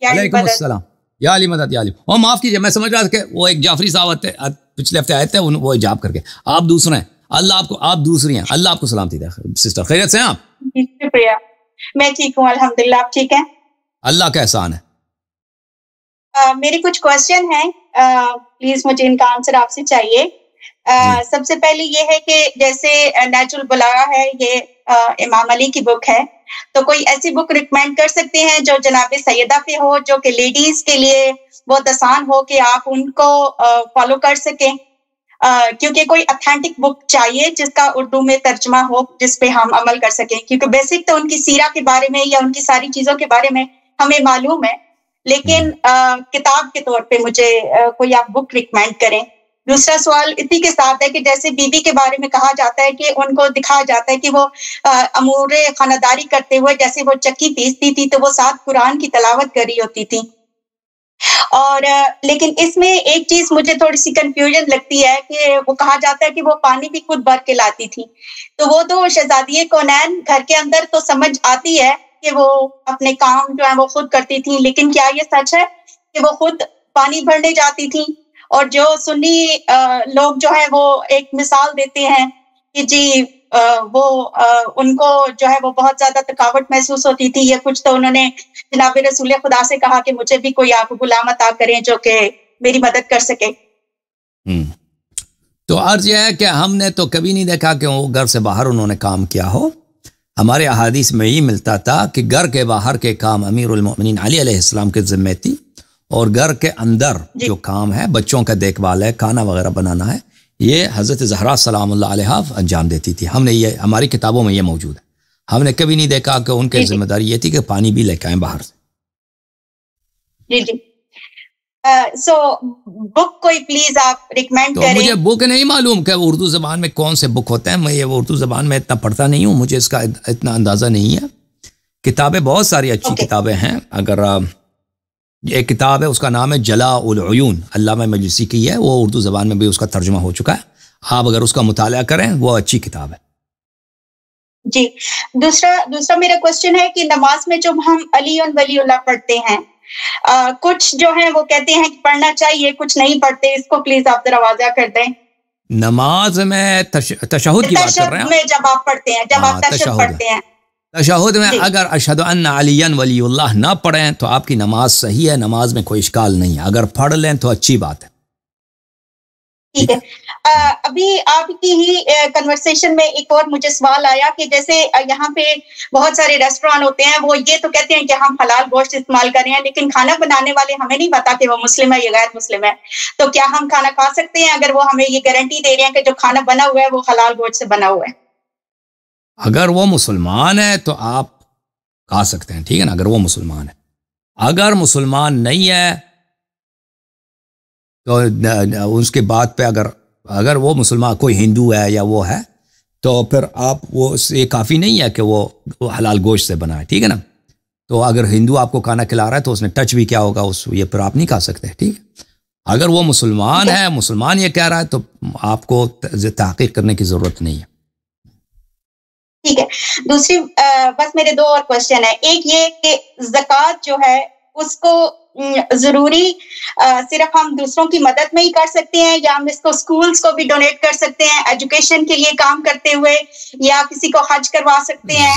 وعلیکم السلام یا علی مدد یا علی. اور معاف کیجیے میں سمجھ رہا تھا کہ وہ ایک جعفری صاحب پچھلے ہفتے آئے تھے وہ حجاب کر کے. آپ دوسرے ہیں, اللہ آپ کو, آپ دوسری ہیں, اللہ آپ کو سلامتی دے. سسٹر خیریت سے ہیں آپ؟ شکریہ, میں ٹھیک ہوں الحمدللہ. آپ ٹھیک ہیں؟ اللہ کا احسان ہے. میری کچھ کوشچن ہیں, پلیز مجھے ان کا آنسر آپ سے چاہیے. سب سے پہلے یہ ہے کہ جیسے نہج البلاغہ ہے, یہ امام علی کی بک ہے, تو کوئی ایسی بک ریکمینڈ کر سکتے ہیں جو جناب سیدہ پہ ہو, جو کہ لیڈیز کے لیے بہت آسان ہو کہ آپ ان کو فالو کر سکیں, کیونکہ کوئی اتھینٹک بک چاہیے جس کا اردو میں ترجمہ ہو جس پہ ہم عمل کر سکیں, کیونکہ بیسک تو ان کی سیرہ کے بارے میں یا ان کی ساری چیزوں کے بارے میں ہمیں معلوم ہے, لیکن کتاب کے طور پہ مجھے کوئی آپ بک ریکمینڈ کریں. دوسرا سوال اسی کے ساتھ ہے کہ جیسے بی بی کے بارے میں کہا جاتا ہے کہ ان کو دکھایا جاتا ہے کہ وہ امور خانداری کرتے ہوئے جیسے وہ چکی پیستی تھی تو وہ ساتھ قرآن کی تلاوت کر رہی ہوتی تھی. اور لیکن اس میں ایک چیز مجھے تھوڑی سی کنفیوژن لگتی ہے کہ وہ کہا جاتا ہے کہ وہ پانی بھی خود بھر کے لاتی تھی, تو وہ تو شہزادی کونین گھر کے اندر تو سمجھ آتی ہے کہ وہ اپنے کام جو ہے وہ خود کرتی تھی, لیکن کیا یہ سچ ہے کہ وہ خود پانی بھرنے جاتی تھی؟ اور جو سنی لوگ جو ہے وہ ایک مثال دیتے ہیں کہ جی وہ ان کو جو ہے وہ بہت زیادہ تھکاوٹ محسوس ہوتی تھی, یا کچھ تو انہوں نے جناب رسول خدا سے کہا کہ مجھے بھی کوئی آپ غلام عطا کریں جو کہ میری مدد کر سکے. تو عرض یہ ہے کہ ہم نے تو کبھی نہیں دیکھا کہ وہ گھر سے باہر انہوں نے کام کیا ہو. ہمارے احادیث میں یہ ملتا تھا کہ گھر کے باہر کے کام امیر المؤمنین علی علیہ السلام کے ذمہ تھی, اور گھر کے اندر جو کام ہے بچوں کا دیکھ بھال ہے, کھانا وغیرہ بنانا ہے, یہ حضرت زہرا سلام اللہ علیہ انجام دیتی تھی. ہم نے یہ ہماری کتابوں میں یہ موجود ہے. ہم نے کبھی نہیں دیکھا کہ ان کی ذمہ داری یہ تھی کہ پانی بھی لے کے آئیں باہر سے. جی جی. سو بک کوئی پلیز آپ ریکمینڈ کریں. مجھے بک نہیں معلوم کہ اردو زبان میں کون سے بک ہوتے ہیں, میں یہ اردو زبان میں اتنا پڑھتا نہیں ہوں, مجھے اس کا اتنا اندازہ نہیں ہے. کتابیں بہت ساری اچھی کتابیں ہیں. اگر ایک کتاب ہے اس کا نام ہے جلاء العیون, علامہ مجلسی کی ہے, وہ اردو زبان میں بھی اس کا ترجمہ ہو چکا ہے. آپ اگر اس کا مطالعہ کریں وہ اچھی کتاب ہے. جی. دوسرا میرا کوشچن ہے کہ نماز میں جب ہم علی ولی اللہ پڑھتے ہیں, کچھ جو ہیں وہ کہتے ہیں کہ پڑھنا چاہیے, کچھ نہیں پڑھتے, اس کو پلیز آپ ذرا واضح کر دیں. نماز میں تشہد کی بات کر رہے ہیں میں جب آپ پڑھتے ہیں, جب آپ تشہد پڑھتے ہیں, تشہد میں اگر اشہد ان علی ولی اللہ نہ پڑھیں تو آپ کی نماز صحیح ہے, نماز میں کوئی اشکال نہیں ہے. اگر پڑھ لیں تو اچھی بات ہے. ٹھیک ہے. ابھی آپ کی ہی کنورسیشن میں ایک اور مجھے سوال آیا کہ جیسے یہاں پہ بہت سارے ریسٹوران ہوتے ہیں, وہ یہ تو کہتے ہیں کہ ہم حلال گوشت استعمال کر رہے ہیں, لیکن کھانا بنانے والے ہمیں نہیں پتا کہ وہ مسلم ہے یا غیر مسلم ہے. تو کیا ہم کھانا کھا سکتے ہیں اگر وہ ہمیں یہ گارنٹی دے رہے ہیں کہ جو کھانا بنا ہوا ہے وہ حلال گوشت سے بنا ہوا ہے؟ اگر وہ مسلمان ہے تو آپ کھا سکتے ہیں, ٹھیک ہے نا, اگر وہ مسلمان ہے. اگر مسلمان نہیں ہے تو اس کے بعد پہ اگر وہ مسلمان کوئی ہندو ہے یا وہ ہے تو پھر آپ وہ یہ کافی نہیں ہے کہ وہ حلال گوشت سے بنا ہے, ٹھیک ہے نا. تو اگر ہندو آپ کو کھانا کھلا رہا ہے تو اس نے ٹچ بھی کیا ہوگا یہ پھر آپ نہیں کھا سکتے, ٹھیک ہے. اگر وہ مسلمان ہے, مسلمان یہ کہہ رہا ہے, تو آپ کو تحقیق کرنے کی ضرورت نہیں ہے. ٹھیک ہے. دوسری بس میرے دو اور کوشچن ہیں. ایک یہ کہ زکوٰۃ جو ہے اس کو ضروری صرف ہم دوسروں کی مدد میں ہی کر سکتے ہیں, یا ہم اس کو اسکولس کو بھی ڈونیٹ کر سکتے ہیں ایجوکیشن کے لیے کام کرتے ہوئے, یا کسی کو حج کروا سکتے ہیں؟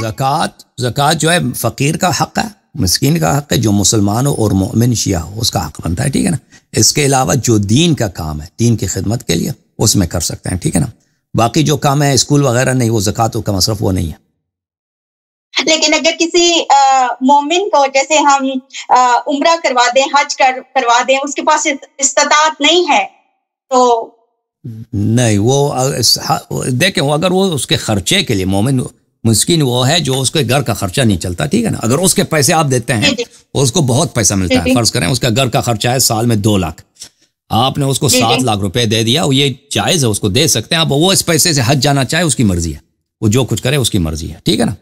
زکوٰۃ جو ہے فقیر کا حق ہے, مسکین کا حق ہے, جو مسلمان ہو اور مومن شیعہ ہو اس کا حق بنتا ہے, ٹھیک ہے نا. اس کے علاوہ جو دین کا کام ہے, دین کی خدمت کے لیے, اس میں کر سکتے ہیں, ٹھیک ہے نا. باقی جو کام ہے اسکول وغیرہ نہیں, وہ زکوٰۃ کا مصرف وہ نہیں ہے. لیکن اگر کسی مومن کو جیسے ہم عمرہ کروا دیں, حج کروا دیں, اس کے پاس استطاعت نہیں ہے تو نہیں, وہ دیکھیں, اگر وہ اس کے خرچے کے لیے مومن مسکین وہ ہے جو اس کے گھر کا خرچہ نہیں چلتا, ٹھیک ہے نا. اگر اس کے پیسے آپ دیتے ہیں اور اس کو بہت پیسہ ملتا ہے, فرض کریں اس کا گھر کا خرچہ ہے سال میں 2 لاکھ, آپ نے اس کو 7 لاکھ روپے دے دیا, وہ یہ جائز ہے, اس کو دے سکتے ہیں. اب وہ اس پیسے سے حج جانا چاہے اس کی مرضی ہے, وہ جو کچھ کرے اس کی مرضی ہے, ٹھیک ہے نا.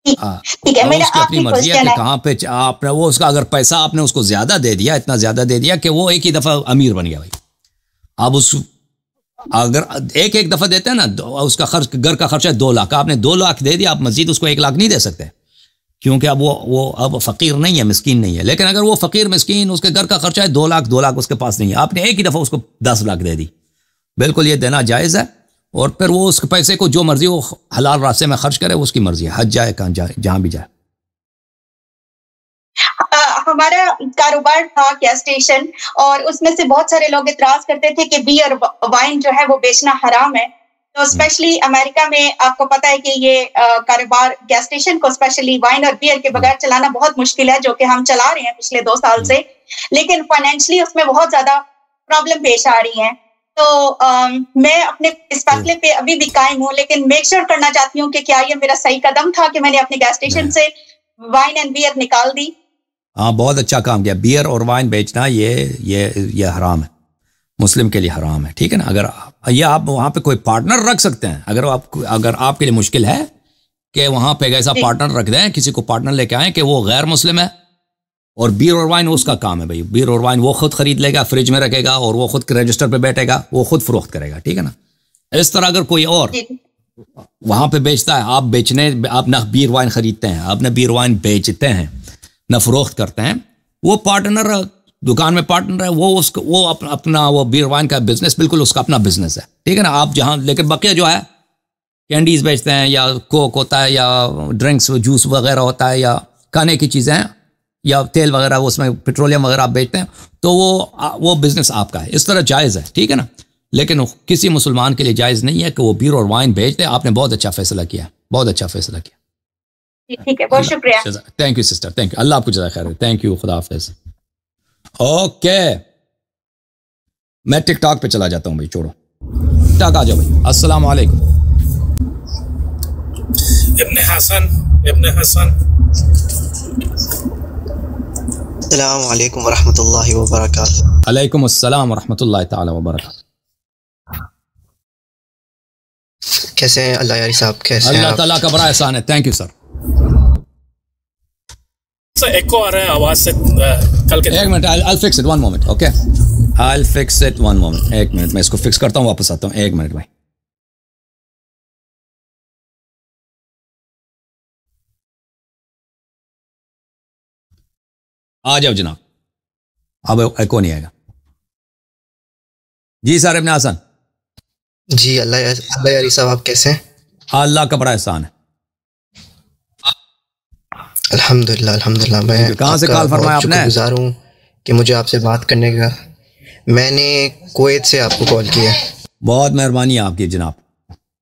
اس کی اپنی مرضی ہے کہ کہاں پہ آپ نے وہ اس کا اگر پیسہ آپ نے اس کو زیادہ دے دیا, اتنا زیادہ دے دیا کہ وہ ایک ہی دفعہ امیر بن گیا بھائی. اب اس اگر ایک دفعہ دیتے ہیں نا, اس کا خرچ گھر کا خرچہ 2 لاکھ, آپ نے 2 لاکھ دے دیا, آپ مزید اس کو 1 لاکھ نہیں دے سکتے, کیونکہ اب وہ اب فقیر نہیں ہے، مسکین نہیں ہے. لیکن اگر وہ فقیر مسکین، اس کے گھر کا خرچہ ہے 2 لاکھ اس کے پاس نہیں ہے، آپ نے ایک ہی دفعہ اس کو 10 لاکھ دے دی، بالکل یہ دینا جائز ہے. اور پھر وہ اس کے پیسے کو جو مرضی وہ حلال راستے میں خرچ کرے، اس کی مرضی ہے، حج جائے کہاں جائے، جہاں بھی جائے. ہمارا کاروبار تھا گیس اسٹیشن، اور اس میں سے بہت سارے لوگ اعتراض کرتے تھے کہ بیئر وائن جو ہے وہ بیچنا حرام ہے. تو اسپیشلی امریکہ میں آپ کو پتا ہے کہ یہ کاروبار گیس اسٹیشن کو اسپیشلی وائن اور بیئر کے بغیر چلانا بہت مشکل ہے، جو کہ ہم چلا رہے ہیں پچھلے 2 سال سے، لیکن فائنینشلی اس میں بہت زیادہ پرابلم پیش آ رہی ہیں. تو میں اپنے اس فیصلے پہ ابھی بھی قائم ہوں، لیکن میک شیور کرنا چاہتی ہوں کہ کیا یہ میرا صحیح قدم تھا کہ میں نے اپنے گیس اسٹیشن سے وائن اینڈ بیئر نکال دی. ہاں بہت اچھا کام کیا. بیئر اور وائن بیچنا یہ حرام ہے، مسلم کے لیے حرام ہے، ٹھیک ہے نا. اگر یہ آپ وہاں پہ کوئی پارٹنر رکھ سکتے ہیں، اگر آپ کے لیے مشکل ہے کہ وہاں پہ ایسا پارٹنر رکھ دیں، کسی کو پارٹنر لے کے آئیں کہ وہ غیر مسلم ہے، اور بیئر اور وائن اس کا کام ہے بھائی. بیئر اور وائن وہ خود خرید لے گا، فریج میں رکھے گا، اور وہ خود رجسٹر پہ بیٹھے گا، وہ خود فروخت کرے گا، ٹھیک ہے نا. اس طرح اگر کوئی اور وہاں پہ بیچتا ہے، آپ نہ بیئر وائن خریدتے ہیں، آپ نہ بیئر وائن بیچتے ہیں، نہ فروخت کرتے ہیں، وہ پارٹنر دکان میں پارٹنر ہے، وہ اپنا وہ بیئر وائن کا بزنس بالکل اس کا اپنا بزنس ہے، ٹھیک ہے نا. آپ جہاں لیکن بقیہ جو ہے کینڈیز بیچتے ہیں، یا کوک ہوتا ہے، یا ڈرنکس جوس وغیرہ ہوتا ہے، یا کھانے کی چیزیں ہیں، یا تیل وغیرہ، اس میں پیٹرولیم وغیرہ آپ بیچتے ہیں، تو وہ بزنس آپ کا ہے، اس طرح جائز ہے، ٹھیک ہے نا. لیکن کسی مسلمان کے لیے جائز نہیں ہے کہ وہ بیئر اور وائن بیچ دے. آپ نے بہت اچھا فیصلہ کیا، بہت اچھا فیصلہ کیا. ٹھیک ہے، بہت شکریہ. Thank you sister, thank you. اللہ آپ کو جزائے خیر. تھینک یو، خدا حافظ. اوکے، میں ٹک ٹاک پہ چلا جاتا ہوں بھائی، چھوڑو ٹک ٹاک، آ جاؤ بھائی. السلام علیکم. ابن حسن السلام علیکم ورحمۃ اللہ وبرکاتہ. علیکم السلام ورحمۃ اللہ تعالی وبرکاتہ. کیسے ہیں اللہ یاری صاحب؟ کیسے ہیں اللہ تعالیٰ کا بڑا احسان ہے. Thank you sir. ایکو آ رہا ہے آواز سے کل کے. ایک minute, I'll fix it, 1 moment, okay? I'll fix it, 1 moment. ایک منٹ، میں اس کو فکس کرتا ہوں، واپس آتا ہوں. ایک منٹ بھائی. آ جاؤ جناب، اب ایکو نہیں آئے گا. جی سر ابن حسن. جی اللہ یاری صاحب آپ کیسے ہیں؟ اللہ کا بڑا احسان ہے. الحمدللہ. میں کہاں سے کال فرمایا آپ نے؟ گزار ہوں کہ مجھے آپ سے بات کرنے کا. میں نے کویت سے آپ کو کال کیا. بہت مہربانی ہے آپ کی جناب،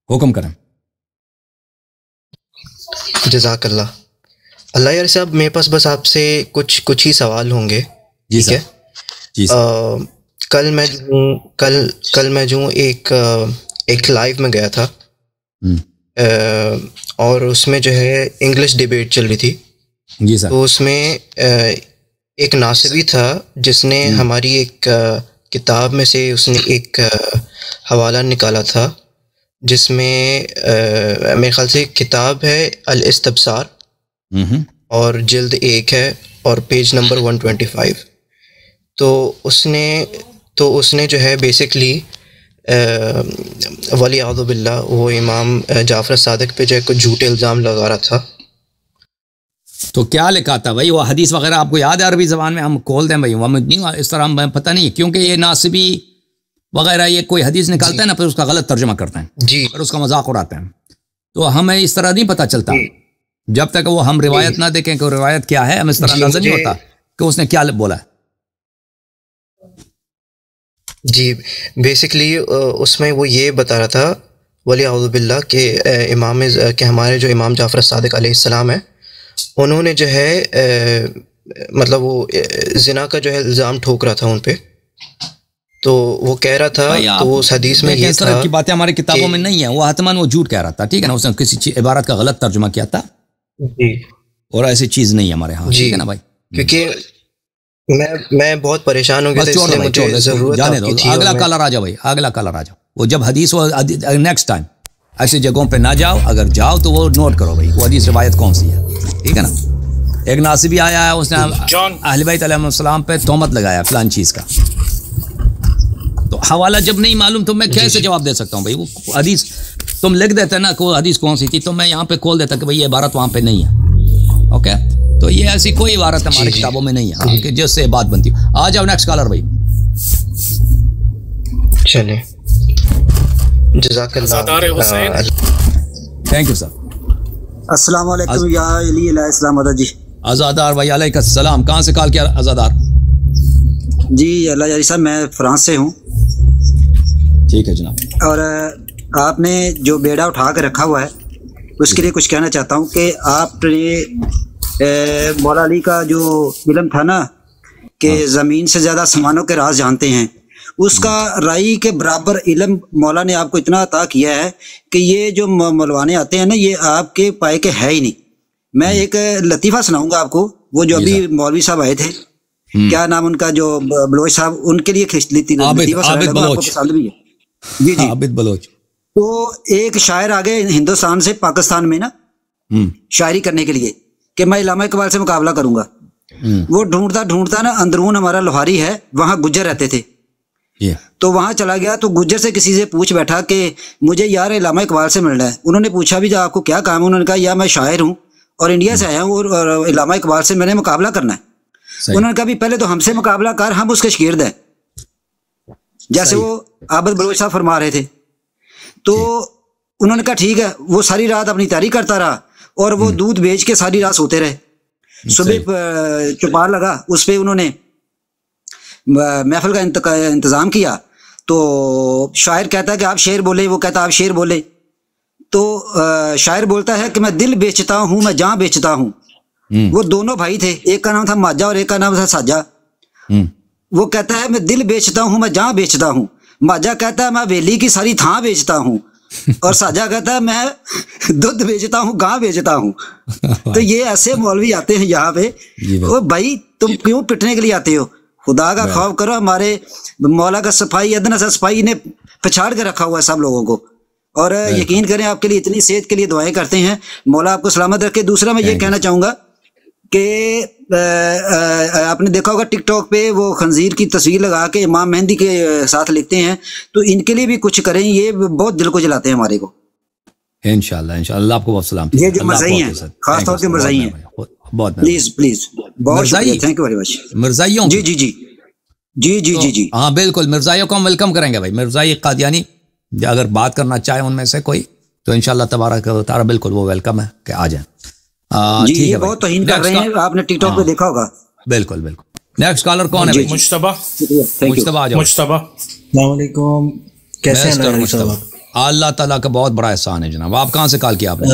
حکم کریں. جزاک اللہ. اللہ یار صاحب میرے پاس بس آپ سے کچھ ہی سوال ہوں گے. جی سر. جی سر. کل میں جو ایک لائیو میں گیا تھا، اور اس میں جو ہے انگلش ڈیبیٹ چل رہی تھی. جی سر. تو اس میں ایک ناصبی تھا جس نے ہماری ایک کتاب میں سے اس نے ایک حوالہ نکالا تھا، جس میں میرے خیال سے کتاب ہے الاستبصار، اور جلد 1 ہے، اور پیج نمبر 125. تو اس نے جو ہے بیسکلی ولیعوذ باللہ وہ امام جعفر صادق پہ جو ہے کچھ جھوٹے الزام لگا رہا تھا. تو کیا لکھا تھا بھائی؟ وہ حدیث وغیرہ آپ کو یاد ہے عربی زبان میں؟ ہم کھول دیں بھائی، ہم نہیں اس طرح ہمیں پتہ نہیں، کیونکہ یہ ناصبی وغیرہ یہ کوئی حدیث نکالتا ہے نا، پھر اس کا غلط ترجمہ کرتے ہیں، جی، پھر اس کا مذاق اڑاتے ہیں. تو ہمیں اس طرح نہیں پتہ چلتا جب تک وہ ہم روایت نہ دیکھیں کہ روایت کیا ہے، ہمیں اس طرح اندازہ نہیں ہوتا کہ اس نے کیا بولا ہے. جی بیسکلی اس میں وہ یہ بتا رہا تھا ولیعوذ باللہ کہ ہمارے جو امام جعفر صادق علیہ السلام ہیں، انہوں نے جو ہے مطلب وہ زنا کا جو ہے الزام ٹھوک رہا تھا ان پہ. تو وہ کہہ رہا تھا، تو وہ اس حدیث میں یہ تھا کی باتیں ہماری کتابوں میں نہیں ہیں، وہ حتماً وہ جھوٹ کہہ رہا تھا، ٹھیک ہے نا، اس نے کسی عبارت کا غلط ترجمہ کیا تھا. جی، اور ایسی چیز نہیں ہے ہمارے ہاں، ٹھیک ہے نا بھائی. کیونکہ میں بہت پریشان ہو گیا تھا، اس لیے مجھے ضرورت تھی. اگلا کالر آ جاؤ بھائی، اگلا کالر آ جاؤ. وہ جب حدیث ہو نیکسٹ ٹائم ایسی جگہوں پہ نہ جاؤ، اگر جاؤ تو وہ نوٹ کرو بھائی وہ حدیث روایت کون سی ہے، ٹھیک ہے نا. ایک ناصبی آیا ہے، اس نے اہل بیت علیہ السلام پہ تہمت لگایا فلان چیز کا. تو حوالہ جب نہیں معلوم تو میں کیسے جواب دے سکتا ہوں بھائی؟ وہ حدیث تم لکھ دیتے نا کہ وہ حدیث کون سی تھی، تو میں یہاں پہ کھول دیتا کہ بھائی یہ عبارت وہاں پہ نہیں ہے. اوکے تو یہ ایسی کوئی عبارت ہماری کتابوں میں نہیں ہے کہ جس سے بات بنتی ہو. آ جاؤ نیکسٹ کالر بھائی. چلیں جزاک اللہ. Thank you sir. السلام علیکم یا علی علیہ السلام. جی آزادار بھائی علیہ السلام. کہاں سے کال کیا آزادار؟ جی اللہ علی صاحب میں فرانس سے ہوں. ٹھیک ہے جناب. اور آپ نے جو بیڑا اٹھا کے رکھا ہوا ہے اس کے لیے کچھ کہنا چاہتا ہوں کہ آپ نے مولا علی کا جو علم تھا نا کہ زمین سے زیادہ آسمانوں کے راز جانتے ہیں، اس کا رائی کے برابر علم مولا نے آپ کو اتنا عطا کیا ہے کہ یہ جو مولوانے آتے ہیں نا یہ آپ کے پائے کے ہے ہی نہیں. میں ایک لطیفہ سناؤں گا آپ کو. وہ جو ابھی مولوی صاحب آئے تھے، کیا نام ان کا، جو بلوچ صاحب، ان کے لیے لطیفہ سنایا، آپ کو پسند بھی ہے. جی جی عابد بلوچ. تو ایک شاعر آ گئے ہندوستان سے پاکستان میں نا شاعری کرنے کے لیے کہ میں علامہ اقبال سے مقابلہ کروں گا. وہ ڈھونڈتا ڈھونڈتا نا اندرون ہمارا لوہاری ہے، وہاں گجر رہتے تھے، تو وہاں چلا گیا. تو گجر سے کسی سے پوچھ بیٹھا کہ مجھے یار علامہ اقبال سے ملنا ہے. انہوں نے پوچھا بھی آپ کو کیا کام ہے؟ انہوں نے کہا یا میں شاعر ہوں اور انڈیا سے آیا ہوں اور علامہ اقبال سے میں نے مقابلہ کرنا ہے. انہوں نے کہا بھی پہلے تو ہم سے مقابلہ کر، ہم اس کے شاگرد ہیں، جیسے وہ عابد بلوچ صاحب فرما رہے تھے. تو انہوں نے کہا ٹھیک ہے. وہ ساری رات اپنی تیاری کرتا رہا اور وہ دودھ بیچ کے ساری رات سوتے رہے. صبح چوپار لگا، اس پہ انہوں نے محفل کا انتظام کیا. تو شاعر کہتا ہے کہ آپ شعر بولے، وہ کہتا آپ شعر بولے. تو شاعر بولتا ہے کہ میں دل بیچتا ہوں، میں جان بیچتا ہوں. وہ دونوں بھائی تھے، ایک کا نام تھا ماجا اور ایک کا نام تھا ساجا. وہ کہتا ہے میں دل بیچتا ہوں، میں جان بیچتا ہوں. ماجا کہتا ہے میں ویلی کی ساری تھاں بیچتا ہوں، اور ساجا کہتا ہے میں دودھ بیچتا ہوں، گاں بیچتا ہوں. تو یہ ایسے مولوی آتے ہیں یہاں پہ. وہ بھائی تم کیوں پٹنے کے لیے آتے ہو؟ خدا کا خوف کرو. ہمارے مولا کا صفائی ادنا سا صفائی نے پچھاڑ کے رکھا ہوا ہے سب لوگوں کو. اور یقین کریں آپ کے لیے اتنی صحت کے لیے دعائیں کرتے ہیں، مولا آپ کو سلامت رکھے. دوسرا میں یہ کہنا چاہوں گا کہ آپ نے دیکھا ہوگا ٹک ٹاک پہ وہ خنزیر کی تصویر لگا کے امام مہندی کے ساتھ لکھتے ہیں، تو ان کے لیے بھی کچھ کریں. یہ بہت دل کو جلاتے ہیں ہمارے کو. انشاءاللہ انشاءاللہ آپ کو بہت سلام. یہ جو مرزائی ہیں، خاص طور پہ مرزائی ہیں، بہت پلیز پلیز بہت شکریہ. Thank you very much. مرزائیوں جی جی جی جی جی جی جی ہاں بالکل. مرزائیوں کو ہم ویلکم کریں گے بھائی. مرزائی قادیانی اگر بات کرنا چاہے ان میں سے کوئی تو انشاءاللہ تبارک و تعالی بالکل وہ ویلکم ہے کہ آ جائیں. جی یہ بہت توہین کر رہے ہیں، آپ نے ٹک ٹاک پہ دیکھا ہوگا. بالکل بالکل. نیکسٹ کالر کون ہے بھائی؟ مجتبہ. مجتبہ آ جاؤ. مجتبہ السلام علیکم. کیسے ہیں؟ اللہ تعالیٰ کا بہت بڑا احسان ہے جناب. آپ کہاں سے کال کیا آپ نے؟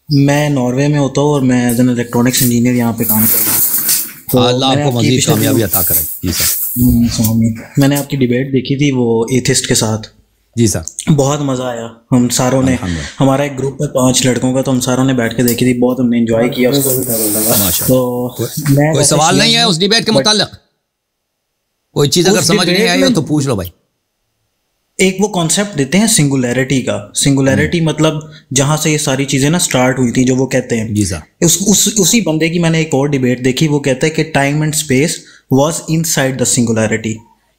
میں ناروے میں ہوتا ہوں اور میں ایز این الیکٹرانکس انجینئر یہاں پہ کام کر رہا ہوں. اللہ آپ کو مزید کامیابی عطا کرے. جی سر. میں نے آپ کی ڈیبیٹ دیکھی تھی وہ ایتھسٹ کے ساتھ. جی سر. بہت مزہ آیا. ہم ساروں نے، ہمارا ایک گروپ ہے 5 لڑکوں کا، تو ہم ساروں نے بیٹھ کے دیکھی تھی. بہت ہم نے انجوائے کیا اس کو. تو کوئی سوال نہیں ہے اس ڈیبیٹ کے متعلق؟ کوئی چیز اگر سمجھ نہیں آئی ہو تو پوچھ لو بھائی. ایک وہ کانسیپٹ دیتے ہیں سنگولیرٹی کا. سنگولیرٹی مطلب جہاں سے یہ ساری چیزیں نا سٹارٹ ہوئی تھی، جو وہ کہتے ہیں. جی سر. اسی بندے کی میں نے ایک اور ڈیبیٹ دیکھی. وہ کہتا ہے کہ time and space was in side the singularity.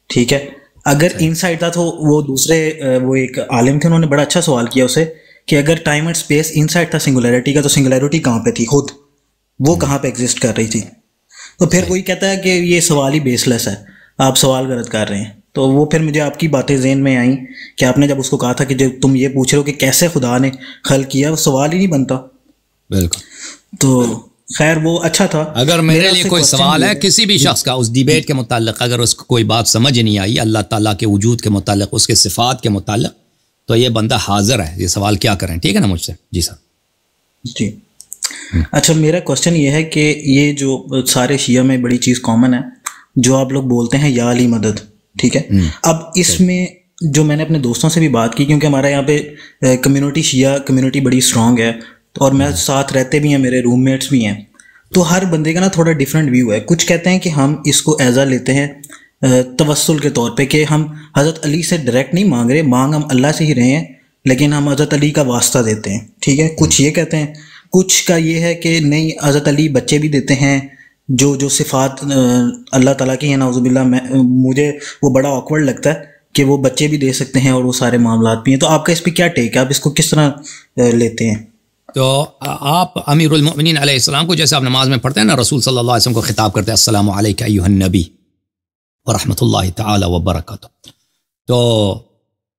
ٹھیک ہے، اگر ان سائڈ تھا تو وہ دوسرے وہ ایک عالم تھے، انہوں نے بڑا اچھا سوال کیا اسے کہ اگر time and space in side تھا سنگولیرٹی کا تو سنگولیرٹی کہاں پہ تھی؟ خود وہ کہاں پہ ایگزسٹ کر رہی تھی؟ تو پھر وہی کہتا ہے کہ یہ سوال ہی بیس لیس ہے، آپ سوال غلط کر رہے ہیں. تو وہ پھر مجھے آپ کی باتیں ذہن میں آئیں کہ آپ نے جب اس کو کہا تھا کہ جب تم یہ پوچھ رہے ہو کہ کیسے خدا نے خلق کیا، وہ سوال ہی نہیں بنتا. بالکل. تو خیر وہ اچھا تھا. اگر میرے لیے کوئی سوال ہے کسی بھی شخص کا اس ڈیبیٹ کے متعلق، اگر اس کو کوئی بات سمجھ نہیں آئی اللہ تعالیٰ کے وجود کے متعلق، اس کے صفات کے متعلق، تو یہ بندہ حاضر ہے، یہ سوال کیا کریں. ٹھیک ہے نا مجھ سے؟ جی سر. جی اچھا، میرا کوشچن یہ ہے کہ یہ جو سارے شیعہ میں بڑی چیز کامن ہے جو آپ لوگ بولتے ہیں یا علی مدد. ٹھیک ہے، اب اس میں جو میں نے اپنے دوستوں سے بھی بات کی، کیونکہ ہمارے یہاں پہ کمیونٹی شیعہ کمیونٹی بڑی اسٹرانگ ہے اور میں ساتھ رہتے بھی ہیں، میرے روم میٹس بھی ہیں، تو ہر بندے کا نا تھوڑا ڈفرینٹ ویو ہے. کچھ کہتے ہیں کہ ہم اس کو ایزا لیتے ہیں توسل کے طور پہ کہ ہم حضرت علی سے ڈائریکٹ نہیں مانگ رہے، مانگ ہم اللہ سے ہی رہے ہیں، لیکن ہم حضرت علی کا واسطہ دیتے ہیں. ٹھیک ہے، کچھ یہ کہتے ہیں. کچھ کا یہ ہے کہ نہیں، حضرت علی بچے بھی دیتے ہیں، جو صفات اللہ تعالیٰ کی ہیں، نعوذ باللہ. مجھے وہ بڑا آکورڈ لگتا ہے کہ وہ بچے بھی دے سکتے ہیں اور وہ سارے معاملات بھی ہیں. تو آپ کا اس پہ کیا ٹیک ہے؟ آپ اس کو کس طرح لیتے ہیں؟ تو آپ امیر المؤمنین علیہ السلام کو جیسے آپ نماز میں پڑھتے ہیں نا، رسول صلی اللہ علیہ وسلم کو خطاب کرتے ہیں السلام علیکہ ایھا النبی ورحمۃ اللہ تعالی وبرکاتہ، تو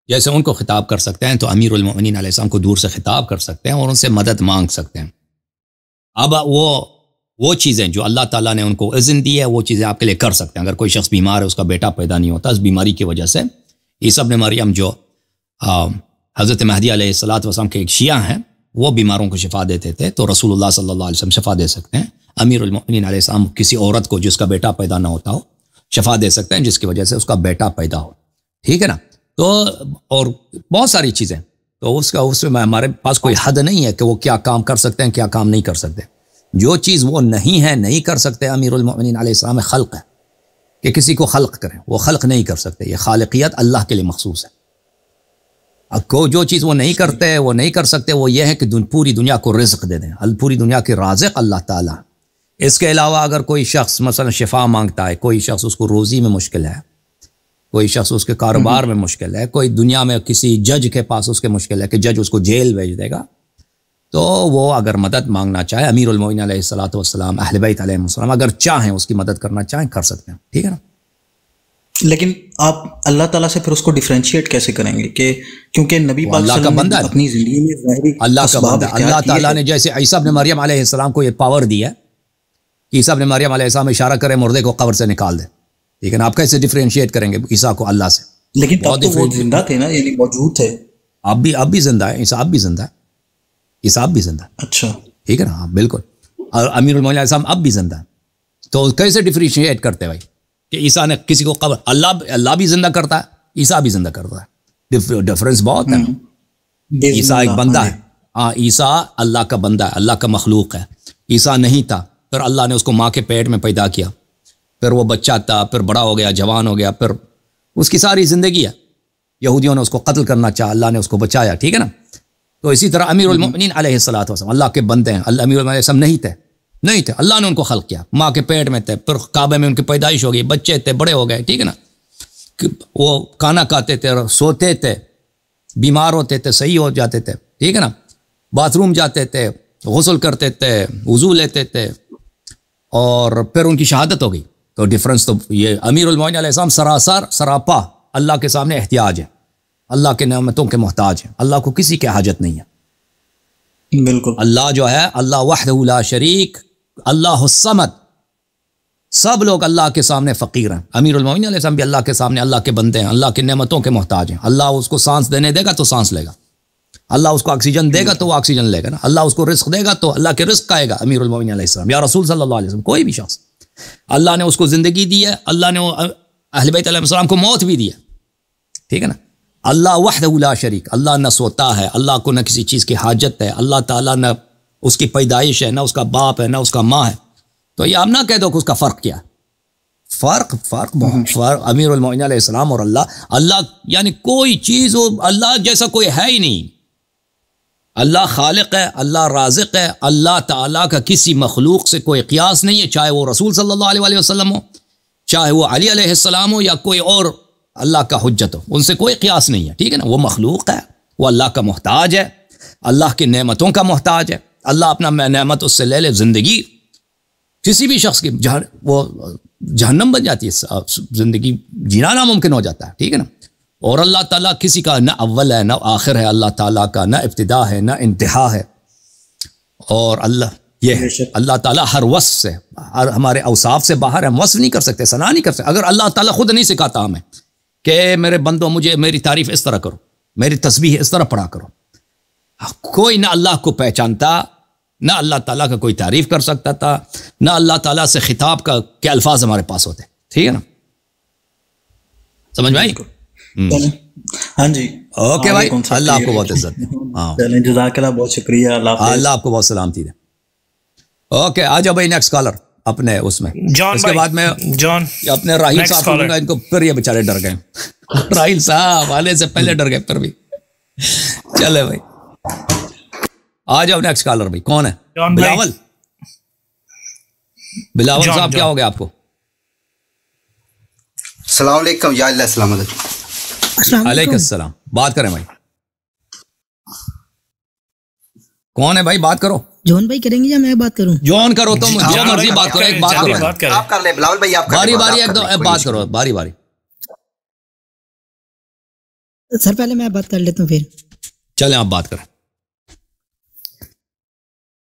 جیسے ان کو خطاب کر سکتے ہیں تو امیر المؤمنین علیہ السلام کو دور سے خطاب کر سکتے ہیں اور ان سے مدد مانگ سکتے ہیں۔ اب وہ چیزیں جو اللہ تعالیٰ نے ان کو اذن دی ہے وہ چیزیں آپ کے لیے کر سکتے ہیں۔ اگر کوئی شخص بیمار ہے، اس کا بیٹا پیدا نہیں ہوتا، اس بیماری کی وجہ سے عیسیٰ ابن مریم جو حضرت مہدی علیہ السلام کے ایک شیعہ ہیں، وہ بیماروں کو شفا دیتے تھے، تو رسول اللہ صلی اللہ علیہ وسلم شفا دے سکتے ہیں۔ امیر المؤمنین علیہ السلام کسی عورت کو جس کا بیٹا پیدا نہ ہوتا ہو شفا دے سکتے ہیں جس کی وجہ سے اس کا بیٹا پیدا ہو، ٹھیک ہے نا۔ تو اور بہت ساری چیزیں، تو اس میں ہمارے پاس کوئی حد نہیں ہے کہ وہ کیا کام کر سکتے ہیں، کیا کام نہیں کر سکتے۔ جو چیز وہ نہیں کر سکتے امیر المؤمنین علیہ السلام خلق ہے، کہ کسی کو خلق کریں، وہ خلق نہیں کر سکتے، یہ خالقیت اللہ کے لیے مخصوص ہے۔ جو چیز وہ نہیں کر سکتے وہ یہ ہے کہ پوری دنیا کو رزق دے دیں، پوری دنیا کے رازق اللہ تعالیٰ۔ اس کے علاوہ اگر کوئی شخص مثلا شفا مانگتا ہے، کوئی شخص اس کو روزی میں مشکل ہے، کوئی شخص اس کے کاروبار میں مشکل ہے، کوئی دنیا میں کسی جج کے پاس اس کے مشکل ہے کہ جج اس کو جیل بھیج دے گا، تو وہ اگر مدد مانگنا چاہے امیر المؤمنین علیہ الصلوۃ والسلام، اہل بیت علیہ السلام اگر چاہیں اس کی مدد کرنا چاہیں کر سکتے ہیں، ٹھیک ہے نا۔ لیکن آپ اللہ تعالیٰ سے پھر اس کو ڈیفرینشیٹ کیسے کریں گے کہ کیونکہ نبی پاک اللہ کا بندہ ہے، اپنی زندگی میں ظاہری اللہ کا بندہ، اللہ تعالیٰ نے جیسے عیسیٰ ابن مریم علیہ السلام کو یہ پاور دی ہے کہ عیسیٰ ابن مریم علیہ السلام اشارہ کرے مردے کو قبر سے نکال دے، ٹھیک ہے نا۔ آپ کیسے ڈیفرینشیٹ کریں گے عیسیٰ کو اللہ سے؟ لیکن تب تو وہ زندہ تھے نا، یعنی موجود تھے۔ اب بھی زندہ ہے، عیسیٰ اب بھی زندہ ہے، عیسیٰ اب بھی زندہ ہے، اچھا ٹھیک ہے نا، ہاں بالکل۔ اور امیر المؤمنین علیہ السلام اب بھی زندہ ہے، تو کیسے ڈیفرینشیٹ کرتے بھائی کہ عیسیٰ نے کسی کو قبر، اللہ بھی زندہ کرتا ہے، عیسیٰ بھی زندہ کرتا ہے، ڈفرینس بہت ہے۔ عیسیٰ ایک بندہ ہے، ہاں عیسیٰ اللہ کا بندہ ہے، اللہ کا مخلوق ہے۔ عیسیٰ نہیں تھا، پھر اللہ نے اس کو ماں کے پیٹ میں پیدا کیا، پھر وہ بچہ تھا، پھر بڑا ہو گیا، جوان ہو گیا، پھر اس کی ساری زندگی ہے۔ یہودیوں نے اس کو قتل کرنا چاہا، اللہ نے اس کو بچایا، ٹھیک ہے نا۔ تو اسی طرح امیر المؤمنین علیہ السلام اللہ کے بندے ہیں، امیر المؤمنین علیہ السلام نہیں تھے، اللہ نے ان کو خلق کیا، ماں کے پیٹ میں تھے، پھر کعبے میں ان کی پیدائش ہو گئی، بچے تھے، بڑے ہو گئے، ٹھیک ہے نا۔ وہ کھانا کھاتے تھے، سوتے تھے، بیمار ہوتے تھے، صحیح ہو جاتے تھے، ٹھیک ہے نا، باتھ روم جاتے تھے، غسل کرتے تھے، وضو لیتے تھے، اور پھر ان کی شہادت ہو گئی۔ تو ڈفرنس تو یہ امیر المؤمنین علیہ السلام سراسر سراپا اللہ کے سامنے احتیاج ہے، اللہ کے نعمتوں کے محتاج ہیں، اللہ کو کسی کی حاجت نہیں ہے، بالکل۔ اللہ جو ہے اللہ وحدہ لا شریک، اللہ الصمد، سب لوگ اللہ کے سامنے فقیر ہیں۔ امیر المؤمنین علیہ السلام بھی اللہ کے سامنے اللہ کے بندے ہیں، اللہ کے نعمتوں کے محتاج ہیں۔ اللہ اس کو سانس دینے دے گا تو سانس لے گا، اللہ اس کو آکسیجن دے گا تو وہ آکسیجن لے گا نا، اللہ اس کو رزق دے گا تو اللہ کے رزق آئے گا۔ امیر المؤمنین علیہ السلام یا رسول صلی اللہ علیہ وسلم، کوئی بھی شخص، اللہ نے اس کو زندگی دی ہے، اللہ نے اہل بیت علیہ السلام کو موت بھی دی ہے، ٹھیک ہے نا۔ اللہ وحدہ لا شریک، اللہ نہ سوتا ہے، اللہ کو نہ کسی چیز کی حاجت ہے، اللہ تعالیٰ نہ اس کی پیدائش ہے، نہ اس کا باپ ہے، نہ اس کا ماں ہے۔ تو یہ آپ نہ کہہ دو کہ اس کا فرق کیا ہے، فرق بہت فرق امیر المؤمنین علیہ السلام اور اللہ یعنی کوئی چیز اللہ جیسا کوئی ہے ہی نہیں۔ اللہ خالق ہے، اللہ رازق ہے، اللہ تعالیٰ کا کسی مخلوق سے کوئی قیاس نہیں ہے، چاہے وہ رسول صلی اللہ علیہ وسلم ہو، چاہے وہ علی علیہ السلام ہو، یا کوئی اور اللہ کا حجت ہو، ان سے کوئی قیاس نہیں ہے، ٹھیک ہے نا۔ وہ مخلوق ہے، وہ اللہ کا محتاج ہے، اللہ کی نعمتوں کا محتاج ہے، اللہ اپنا نعمت اس سے لے لے، زندگی کسی بھی شخص کی وہ جہنم بن جاتی ہے، زندگی جینا ناممکن ہو جاتا ہے، ٹھیک ہے نا۔ اور اللہ تعالیٰ کسی کا نہ اول ہے نہ آخر ہے، اللہ تعالیٰ کا نہ ابتدا ہے نہ انتہا ہے، اور یہ ہے اللہ تعالیٰ ہر وصف سے، ہمارے اوصاف سے باہر ہے، ہم وصف نہیں کر سکتے، ثنا نہیں کر سکتے۔ اگر اللہ تعالیٰ خود نہیں سکھاتا ہمیں کہ میرے بندوں مجھے میری تعریف اس طرح کرو، میری تسبیح اس طرح پڑھا کرو، کوئی نہ اللہ کو پہچانتا، نہ اللہ تعالیٰ کا کوئی تعریف کر سکتا تھا، نہ اللہ تعالیٰ سے خطاب کا کیا الفاظ ہمارے پاس ہوتے، ٹھیک ہے نا، سمجھ میں آئی؟ ہاں جی، اوکے بھائی، اللہ آپ کو بہت عزت دے، چلیں جزاک اللہ، بہت شکریہ، اللہ آپ کو بہت سلامتی دے۔ اوکے آ جاؤ بھائی، نیکسٹ کالر اپنے اس میں، اس کے بعد میں اپنے راہیل صاحب کو ان کو، پھر یہ بیچارے ڈر گئے، راہیل صاحب آنے سے پہلے ڈر گئے، پھر بھی چلے بھائی آ جاؤ نیکسٹ کالر بھائی، کون ہے؟ بلاول صاحب، کیا ہو گیا آپ کو؟ السلام علیکم، یا اللہ، السلام علیکم۔ علیکم السلام، بات کریں بھائی۔ کون ہے بھائی؟ بات کرو. جون بھائی کریں گے یا میں بات کروں؟ جون کرو تم، جو مرضی بات کرو. ایک بات کرو، آپ کر لیں بلاول بھائی، آپ باری باری ایک دو بات کرو، باری باری. سر پہلے میں بات کر لیتا ہوں پھر. چلیں آپ بات کریں.